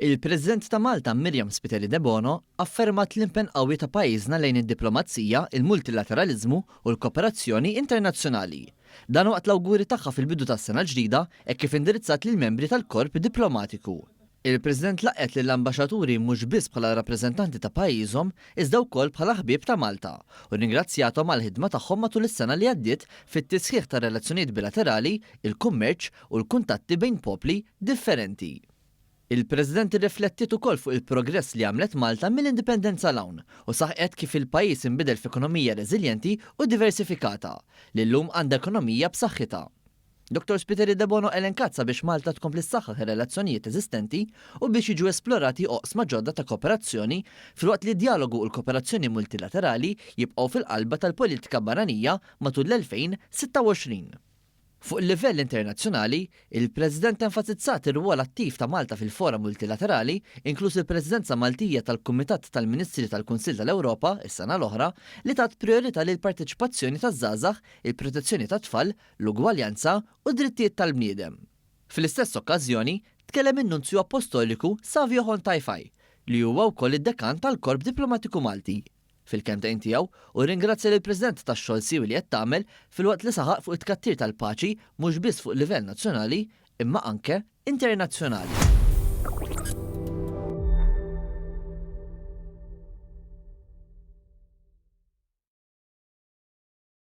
Il-President ta' Malta Miriam Spiteri De Bono affermat l-impenn qawwi ta' pajjiżna lejn id-diplomazija, il-multilateralizmu u l-kooperazzjoni internazzjonali. Dan waqt l-awguri tagħha fil-bidu tas-sena ġdida hekk kif indirizzat lill membri tal-korp diplomatiku. Il-President laqgħet lill-ambaxxaturi mhux biss bħala rappreżentanti ta' pajjiżhom iżda wkoll bħala ħbieb ta' Malta u ringrazzjahom għall-ħidma tagħhom matul is-sena li għaddiet fit-tisħiħ ta' relazzjonijiet bilaterali, il-kummerċ u l-kuntatti bejn popli differenti. Il-President irriflettiet ukoll fuq il-progress li għamlet Malta mill-indipendenza l-hawn u saħqet kif il-pajjiż inbidel f'ekonomija reżiljenti u diversifikata li llum għandha ekonomija b'saħħitha. Dr. Spiteri De Bono elenkat sabiex Malta tkompli ssaħħaħ ir-relazzjonijiet eżistenti u biex jiġu esplorati oqsma ġodda ta' kooperazzjoni filwaqt li d-dialogu u l-kooperazzjoni multilaterali jibqgħu fil-qalba tal-politika barranija matul l-2026. Fuq il-livell internazzjonali, il-President enfasizzat ir-rwol attiv ta' Malta fil-fora multilaterali, inkluż il-Presidenza Maltija tal-Kumitat tal-Ministri tal-Kunsill tal-Ewropa is-sena l-oħra li tat priorità lil parteċipazzjoni taż-żgħażagħ, il-protezzjoni tat-tfal, l-ugwaljanza u d-drittijiet tal-bniedem. Fl-istess okkażjoni, tkellem in-Nunzju Apostoliku Savio Hontajfaj li huwa wkoll id-dekan tal-Korp Diplomatiku Malti. Fil-kemtejn tiegħu u ringrazzja lill-President tax-xogħol siwi li qed tagħmel filwaqt li saħaq fuq it-tkattir tal-paċi mhux biss fuq livell nazzjonali imma anke internazzjonali.